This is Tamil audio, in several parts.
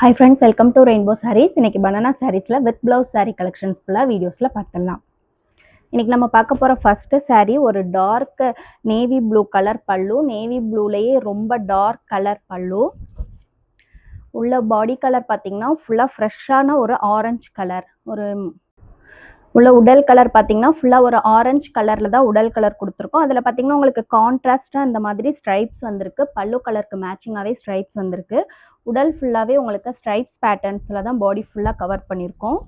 Hi friends, welcome to Rainbow Sarees. இன்னைக்கு banana sareesல with blouse saree collections ஃபுல்லா வீடியோஸ்ல பார்த்துடலாம். இன்னைக்கு நம்ம பார்க்க போற ஃபர்ஸ்ட் saree ஒரு டார்க் நேவி ப்ளூ கலர் பல்லு, நேவி ப்ளூலயே ரொம்ப டார்க் கலர் பல்லு. உள்ள பாடி கலர் பாத்தீங்கன்னா ஃபுல்லா ஃப்ரெஷ்ஷான ஒரு ஆரஞ்சு கலர். உள்ள உடல் கலர் பாத்தீங்கன்னா ஃபுல்லா ஒரு ஆரஞ்சு கலர்ல தான் உடல் கலர் கொடுத்துருக்கோம். அதுல பாத்தீங்கன்னா உங்களுக்கு கான்ட்ராஸ்டா இந்த மாதிரி ஸ்ட்ரைப்ஸ் வந்திருக்கு. பல்லு கலருக்கு மேட்சிங்காவே ஸ்ட்ரைப்ஸ் வந்திருக்கு. உடல் ஃபுல்லாவே உங்களுக்கு ஸ்ட்ரைப்ஸ் பேட்டர்ன்ஸ்ல தான் பாடி ஃபுல்லா கவர் பண்ணியிருக்கோம்.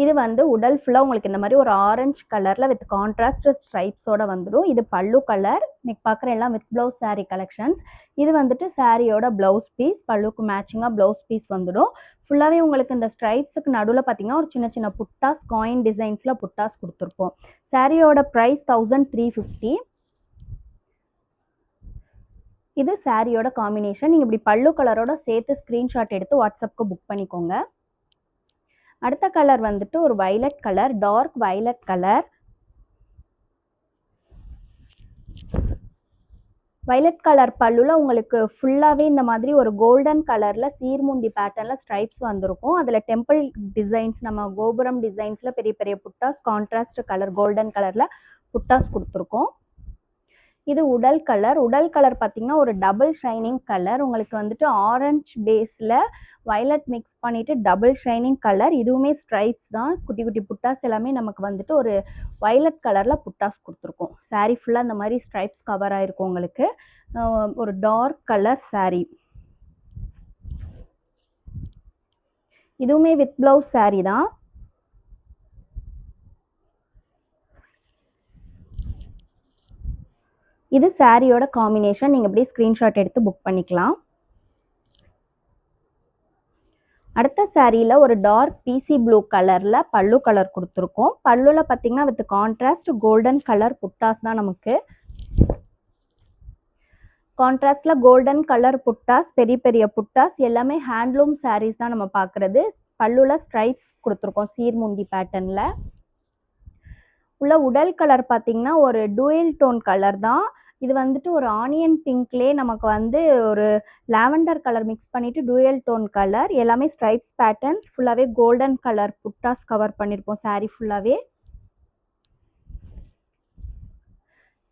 இது வந்து உடல் ஃபுல்லா உங்களுக்கு இந்த மாதிரி ஒரு ஆரஞ்சு கலர்ல வித் கான்ட்ராஸ்ட் ஸ்ட்ரைப்ஸோட வந்துடும். இது பல்லு கலர். இன்னைக்கு பார்க்குற எல்லாம் வித் பிளவுஸ் saree கலெக்ஷன்ஸ். இது வந்துட்டு சாரியோட பிளவுஸ் பீஸ். பல்லுக்கு மேட்சிங்காக பிளவுஸ் பீஸ் வந்துடும். ஃபுல்லாகவே உங்களுக்கு இந்த ஸ்ட்ரைப்ஸுக்கு நடுவில் பார்த்தீங்கன்னா ஒரு சின்ன சின்ன புட்டாஸ் காயின் டிசைன்ஸில் புட்டாஸ் கொடுத்துருப்போம். சாரியோட ப்ரைஸ் 1350. இது சாரியோட காம்பினேஷன். நீங்கள் இப்படி பல்லு கலரோட சேர்த்து ஸ்க்ரீன்ஷாட் எடுத்து வாட்ஸ்அப்புக்கு புக் பண்ணிக்கோங்க. அடுத்த கலர் வந்துட்டு ஒரு violet colour, dark violet colour. Violet colour பல்லுல உங்களுக்கு ஃபுல்லாகவே இந்த மாதிரி ஒரு கோல்டன் கலரில் சீர்முந்தி பேட்டர்னில் ஸ்ட்ரைப்ஸ் வந்திருக்கும். அதில் டெம்பிள் டிசைன்ஸ், நம்ம கோபுரம் டிசைன்ஸில் பெரிய பெரிய புட்டாஸ் கான்ட்ராஸ்ட் கலர் கோல்டன் கலரில் புட்டாஸ் கொடுத்துருக்கோம். இது உடல் கலர். உடல் கலர் பார்த்தீங்கன்னா ஒரு டபுள் ஷைனிங் கலர். உங்களுக்கு வந்துட்டு ஆரஞ்சு பேஸில் வயலட் மிக்ஸ் பண்ணிவிட்டு டபுள் ஷைனிங் கலர். இதுவுமே ஸ்ட்ரைப்ஸ் தான். குட்டி குட்டி புட்டாஸ் எல்லாமே நமக்கு வந்துட்டு ஒரு வயலட் கலரில் புட்டாஸ் கொடுத்துருக்கோம். சாரீ ஃபுல்லாக இந்த மாதிரி ஸ்ட்ரைப்ஸ் கவர் ஆகிருக்கும். உங்களுக்கு ஒரு டார்க் கலர் சாரீ. இதுவுமே வித் ப்ளவுஸ் சாரீ தான். இது சாரியோட காம்பினேஷன். நீங்கள் இப்படி ஸ்க்ரீன்ஷாட் எடுத்து புக் பண்ணிக்கலாம். அடுத்த சாரியில் ஒரு டார்க் பிசி ப்ளூ கலரில் பல்லு கலர் கொடுத்துருக்கோம். பல்லுவில் பார்த்தீங்கன்னா வித் கான்ட்ராஸ்ட் கோல்டன் கலர் புட்டாஸ் தான் நமக்கு. கான்ட்ராஸ்டில் கோல்டன் கலர் புட்டாஸ், பெரிய பெரிய புட்டாஸ் எல்லாமே ஹேண்ட்லூம் சாரீஸ் தான் நம்ம பார்க்குறது. பல்லுவில் ஸ்ட்ரைப்ஸ் கொடுத்துருக்கோம் சீர்முந்தி பேட்டர்னில். உள்ள உடல் கலர் பார்த்தீங்கன்னா ஒரு டூயல் டோன் கலர் தான். இது வந்துட்டு ஒரு ஆனியன் பிங்க்லேயே நமக்கு வந்து ஒரு லாவெண்டர் கலர் மிக்ஸ் பண்ணிவிட்டு டூயல் டோன் கலர். எல்லாமே ஸ்ட்ரைப்ஸ் பேட்டர்ன்ஸ். ஃபுல்லாகவே கோல்டன் கலர் புட்டாஸ் கவர் பண்ணியிருப்போம் சாரீ ஃபுல்லாகவே.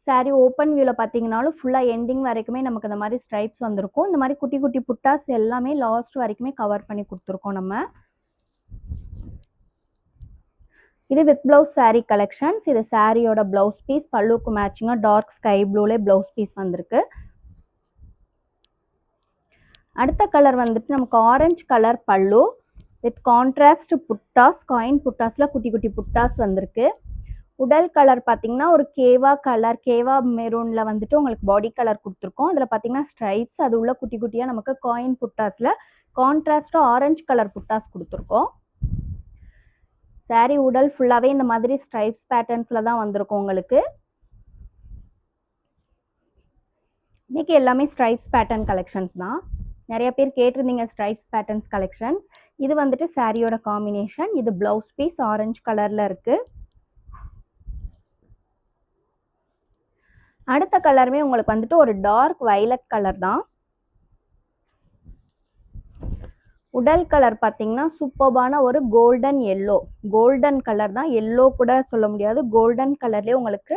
சாரீ ஓப்பன் வியூவில் பார்த்தீங்கன்னாலும் ஃபுல்லாக எண்டிங் வரைக்குமே நமக்கு இந்த மாதிரி ஸ்ட்ரைப்ஸ் வந்திருக்கும். இந்த மாதிரி குட்டி குட்டி புட்டாஸ் எல்லாமே லாஸ்ட் வரைக்குமே கவர் பண்ணி கொடுத்துருக்கோம் நம்ம. இது வித் பிளவுஸ் சாரீ கலெக்ஷன்ஸ். இது சாரியோட பிளவுஸ் பீஸ். பல்லுக்கு மேட்சிங்காக டார்க் ஸ்கை ப்ளூலே பிளவுஸ் பீஸ் வந்திருக்கு. அடுத்த கலர் வந்துட்டு நமக்கு ஆரஞ்சு கலர் பல்லு வித் கான்ட்ராஸ்ட் புட்டாஸ், காயின் புட்டாஸில் குட்டி குட்டி புட்டாஸ் வந்திருக்கு. உடல் கலர் பார்த்தீங்கன்னா ஒரு கேவா கலர், கேவா மெரூனில் வந்துட்டு உங்களுக்கு பாடி கலர் கொடுத்துருக்கோம். அதில் பார்த்தீங்கன்னா ஸ்ட்ரைப்ஸ், அது உள்ள குட்டி குட்டியாக நமக்கு காயின் புட்டாஸில் கான்ட்ராஸ்டாக ஆரஞ்சு கலர் புட்டாஸ் கொடுத்துருக்கோம். சாரீ உடல் ஃபுல்லாகவே இந்த மாதிரி ஸ்ட்ரைப்ஸ் பேட்டர்ன்ஸில் தான் வந்திருக்கும் உங்களுக்கு. இன்றைக்கி எல்லாமே ஸ்ட்ரைப்ஸ் பேட்டர்ன் கலெக்ஷன்ஸ் தான். நிறைய பேர் கேட்டிருந்தீங்க ஸ்ட்ரைப்ஸ் பேட்டர்ன்ஸ் கலெக்ஷன்ஸ். இது வந்துட்டு சாரியோட காம்பினேஷன். இது பிளவுஸ் பீஸ் ஆரஞ்சு கலரில் இருக்குது. அடுத்த கலருமே உங்களுக்கு வந்துட்டு ஒரு டார்க் வயலட் கலர் தான். உடல் கலர் பார்த்தீங்கன்னா சூப்பர்பான ஒரு கோல்டன் எல்லோ. கோல்டன் கலர் தான், எல்லோ கூட சொல்ல முடியாது. கோல்டன் கலர்லேயே உங்களுக்கு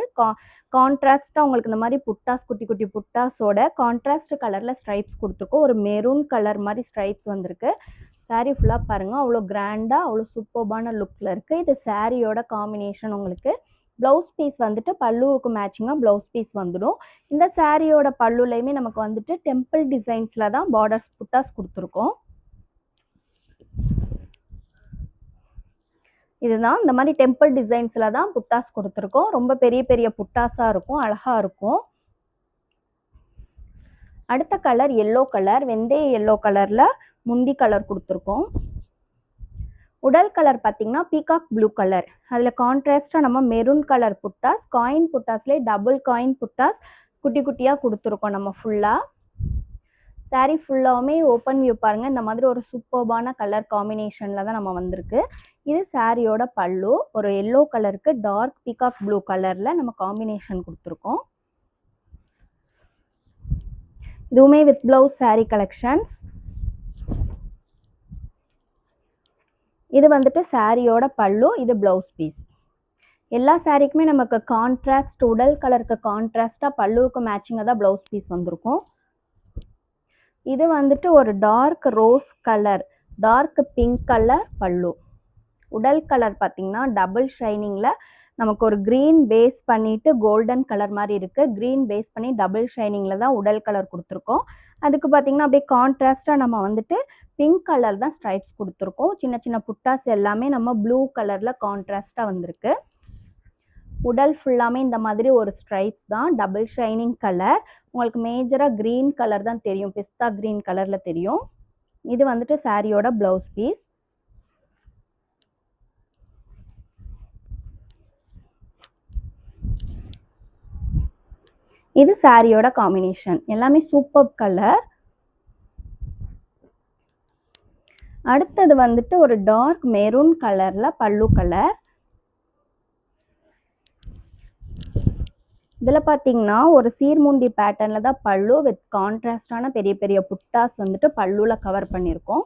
கான்ட்ராஸ்டாக உங்களுக்கு இந்த மாதிரி புட்டாஸ் குட்டி குட்டி புட்டாஸோட கான்ட்ராஸ்ட் கலரில் ஸ்ட்ரைப்ஸ் கொடுத்துருக்கோம். ஒரு மெரூன் கலர் மாதிரி ஸ்ட்ரைப்ஸ் வந்திருக்கு. சாரீ ஃபுல்லாக பாருங்கள், அவ்வளோ கிராண்டாக அவ்வளோ சூப்பர்பான லுக்கில் இருக்குது. இது சாரியோட காம்பினேஷன். உங்களுக்கு ப்ளவுஸ் பீஸ் வந்துட்டு பல்லுவுக்கு மேட்சிங்காக ப்ளவுஸ் பீஸ் வந்துடும். இந்த சாரியோட பல்லுலையுமே நமக்கு வந்துட்டு டெம்பிள் டிசைன்ஸில் தான் பார்டர்ஸ் புட்டாஸ் கொடுத்துருக்கோம். இதுதான் இந்த மாதிரி டெம்பிள் டிசைன்ஸில் தான் புட்டாஸ் கொடுத்துருக்கோம். ரொம்ப பெரிய பெரிய புட்டாஸாக இருக்கும், அழகாக இருக்கும். அடுத்த கலர் எல்லோ கலர், வெந்தய எல்லோ கலரில் முந்தி கலர் கொடுத்துருக்கோம். உடல் கலர் பார்த்தீங்கன்னா பீகாக் ப்ளூ கலர். அதில் கான்ட்ராஸ்டாக நம்ம மெரூன் கலர் புட்டாஸ், காயின் புட்டாஸ்லேயே டபுள் காயின் புட்டாஸ் குட்டி குட்டியாக கொடுத்துருக்கோம் நம்ம ஃபுல்லாக. சாரீ ஃபுல்லாகவுமே ஓப்பன் வியூ பாருங்கள். இந்த மாதிரி ஒரு சூப்பர்பான கலர் காம்பினேஷனில் தான் நம்ம வந்திருக்கு. இது சாரியோட பல்லு. ஒரு எல்லோ கலருக்கு டார்க் பீகாக் ப்ளூ கலரில் நம்ம காம்பினேஷன் கொடுத்துருக்கோம். இதுவுமே வித் பிளவுஸ் சாரீ கலெக்ஷன்ஸ். இது வந்துட்டு சாரியோட பல்லு, இது ப்ளவுஸ் பீஸ். எல்லா சாரீக்குமே நமக்கு கான்ட்ராஸ்ட் உடல் கலருக்கு கான்ட்ராஸ்டாக பல்லுவுக்கு மேட்சிங்காக தான் ப்ளவுஸ் பீஸ் வந்திருக்கும். இது வந்துட்டு ஒரு dark rose colour, dark pink colour பல்லு. உடல் கலர் பார்த்திங்கன்னா டபுள் ஷைனிங்கில் நமக்கு ஒரு க்ரீன் பேஸ் பண்ணிவிட்டு கோல்டன் கலர் மாதிரி இருக்குது. க்ரீன் பேஸ் பண்ணி டபுள் ஷைனிங்கில் தான் உடல் கலர் கொடுத்துருக்கோம். அதுக்கு பார்த்திங்கன்னா அப்படியே கான்ட்ராஸ்ட்டாக நம்ம வந்துட்டு பிங்க் கலர் தான் ஸ்ட்ரைப்ஸ் கொடுத்துருக்கோம். சின்ன சின்ன புட்டாஸ் எல்லாமே நம்ம ப்ளூ கலரில் கான்ட்ராஸ்ட்டாக வந்திருக்கு. உடல் ஃபுல்லாமே இந்த மாதிரி ஒரு ஸ்ட்ரைப்ஸ் தான், டபுள் ஷைனிங் கலர். உங்களுக்கு மேஜராக க்ரீன் கலர் தான் தெரியும், பிஸ்தா க்ரீன் கலரில் தெரியும். இது வந்துட்டு சாரியோட ப்ளவுஸ் பீஸ். இது சாரியோட காம்பினேஷன், எல்லாமே சூப்பர் கலர். அடுத்தது வந்துட்டு ஒரு டார்க் மெரூன் கலரில் பல்லு கலர். இதில் பார்த்தீங்கன்னா ஒரு சீர்முந்தி பேட்டர்னில் தான் பல்லு வித் கான்ட்ராஸ்டான பெரிய பெரிய புட்டாஸ் வந்துட்டு பல்லுவில் கவர் பண்ணியிருக்கோம்.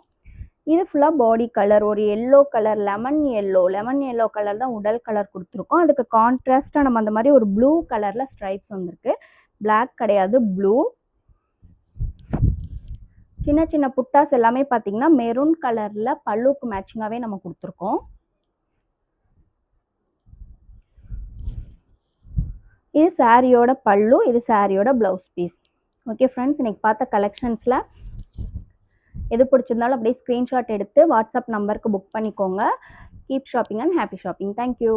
இது ஃபுல்லாக பாடி கலர் ஒரு yellow colour, lemon yellow colour தான் உடல் கலர் கொடுத்துருக்கோம். அதுக்கு கான்ட்ராஸ்டாக நம்ம அந்த மாதிரி ஒரு ப்ளூ கலரில் ஸ்ட்ரைப்ஸ் வந்திருக்கு. பிளாக் கிடையாது, ப்ளூ. சின்ன சின்ன புட்டாஸ் எல்லாமே பார்த்தீங்கன்னா மெரூன் கலரில் பல்லுக்கு மேட்சிங்காகவே நம்ம கொடுத்துருக்கோம். இது சாரியோட பல்லு, இது சாரியோட ப்ளவுஸ் பீஸ். ஓகே ஃப்ரெண்ட்ஸ், இன்றைக்கி பார்த்த கலெக்ஷன்ஸில் எது பிடிச்சிருந்தாலும் அப்படியே ஸ்க்ரீன்ஷாட் எடுத்து வாட்ஸ்அப் நம்பருக்கு புக் பண்ணிக்கோங்க. Keep shopping and happy shopping. Thank you.